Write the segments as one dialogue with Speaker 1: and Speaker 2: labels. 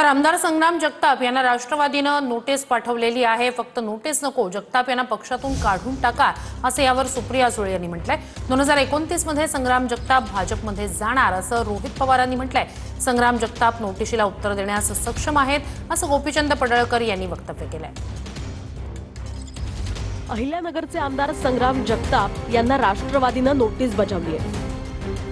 Speaker 1: तर आमदार संग्राम जगताप यांना राष्ट्रवादीनं नोटीस पाठवलेली आहे। फक्त नोटीस नको, जगताप यांना पक्षातून काढून टाका, असे यावर सुप्रिया सुळे यांनी म्हटलंय। 2029 मध्ये संग्राम जगताप भाजपमध्ये जाणार असं रोहित पवारांनी म्हटलंय। संग्राम जगताप नोटिशीला उत्तर देण्यास सक्षम आहेत, असं गोपीचंद पडळकर यांनी वक्तव्य केलंय।
Speaker 2: अहिल्यानगरचे आमदार संग्राम जगताप यांना राष्ट्रवादीनं नोटीस बजावली आहे।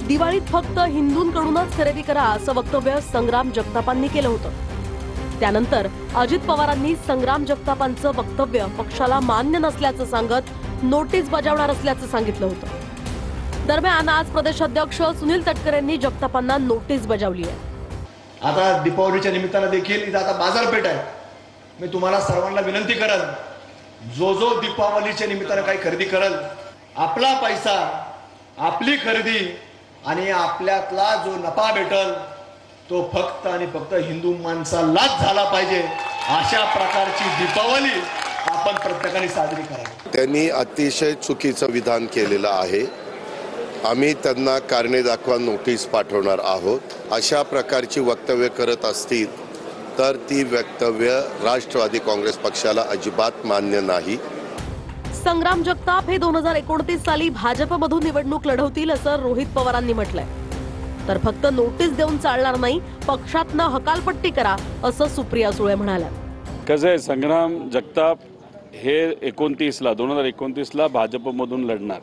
Speaker 2: दिवाळीत फक्त हिंदूंकडूनच खरेदी करा असं वक्तव्य संग्राम जगतापांनी केलं होतं। त्यानंतर अजित पवारांनी संग्राम जगतापांचं वक्तव्य पक्षाला मान्य नसल्याचं सांगत नोटीस बजावणार असल्याचं सांगितलं होतं। दरम्यान आज प्रदेशाध्यक्ष सुनील तटकरे यांनी जगतापांना नोटीस बजावली आहे।
Speaker 3: आता दीपावलीच्या निमित्तानं देखील इथं आता बाजारपेठ आहे। मी तुम्हाला सर्वांना विनंती करेन, जो दीपावलीच्या निमित्तानं काही खरेदी करेल, आपला पैसा, आपली खरेदी आणि आपल्यातला जो नफा भेटल तो फक्त आणि फक्त हिंदू माणसालाच झाला पाहिजे। अशा प्रकारची दीपावली आपण प्रत्येकाने साजरी करावी।
Speaker 4: त्यांनी अतिशय चुकीचं विधान केलेलं आहे। आम्ही त्यांना कारणे दाखवा नोटीस पाठवणार आहोत। अशा प्रकारची वक्तव्य करत असतील तर ती वक्तव्य राष्ट्रवादी काँग्रेस पक्षाला अजिबात मान्य नाही।
Speaker 2: संग्राम जगताप हे 2029 साली भाजपमधून निवडणूक लढवतील असं रोहित पवारांनी म्हटलंय। तर फक्त नोटीस देऊन चालणार नाही, पक्षातनं हकालपट्टी करा असं सुप्रिया सुळे म्हणाल्या।
Speaker 5: कसं आहे, संग्राम जगताप हे 2029 ला भाजपमधून लढणार,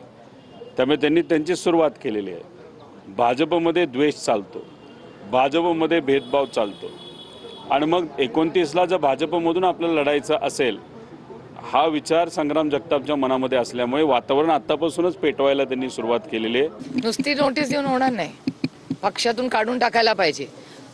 Speaker 5: त्यामुळे त्यांनी त्यांची सुरुवात केलेली आहे। भाजपमध्ये द्वेष चालतो, भाजपमध्ये भेदभाव चालतो आणि मग 29 ला जर भाजपमधून आपल्याला लढायचं असेल हा विचार संग्राम जगतापच्या मनामध्ये असल्यामुळे वातावरण आतापासूनच पेटवायला त्यांनी सुरुवात केलेली आहे।
Speaker 6: नुसती नोटीस देऊन होणार नाही, पक्षातून काढून टाकायला पाहिजे।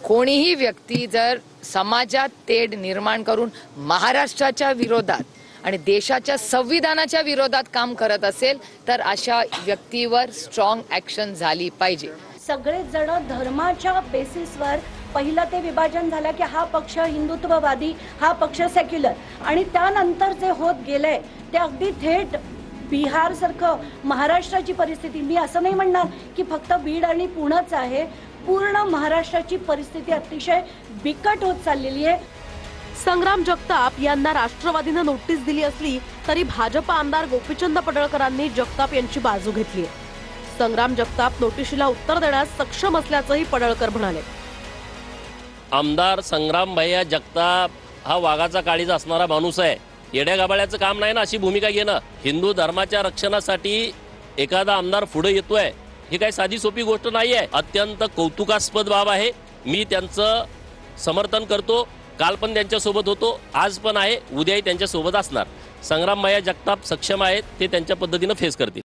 Speaker 6: कोणीही व्यक्ती जर समाजात तेढ निर्माण करून महाराष्ट्राच्या विरोधात आणि देशाच्या संविधानाच्या विरोधात काम करत असेल तर अशा व्यक्तीवर स्ट्रॉंग ऍक्शन झाली पाहिजे।
Speaker 7: सगळेच जण धर्माच्या बेसिसवर पहिलं ते विभाजन झालं की हा पक्ष हिंदुत्ववादी, हा पक्ष सेक्युलर, आणि त्यानंतर जे होत गेलंय ते अगदी थेट बिहार सारखं महाराष्ट्राची परिस्थिती, मी असं नाही म्हणणार की फक्त बीड आणि पुणेच आहे, पूर्ण महाराष्ट्राची परिस्थिती अतिशय बिकट होत चाललेली आहे।
Speaker 2: संग्राम जगताप यांना राष्ट्रवादीनं नोटीस दिली असली तरी भाजप आमदार गोपीचंद पडळकरांनी जगताप यांची बाजू घेतली आहे। संग्राम जगताप नोटिशीला उत्तर देण्यास सक्षम असल्याचंही पडळकर म्हणाले।
Speaker 8: आमदार संग्राम भैया जगताप हा वाघाचा काळीज असणारा माणूस आहे। येड्या गाबाळ्याचं काम नाही ना अशी भूमिका घेणं। हिंदू धर्माच्या रक्षणासाठी एखादा आमदार पुढे येतोय ही काही साधी सोपी गोष्ट नाही आहे। अत्यंत कौतुकास्पद बाब आहे। मी त्यांचं समर्थन करतो, काल पण त्यांच्या सोबत होतो, आज पण आहे, उद्याही त्यांच्या सोबत असणार। संग्राम भैया जगताप सक्षम आहेत, ते त्यांच्या पद्धतीने फेस करतील।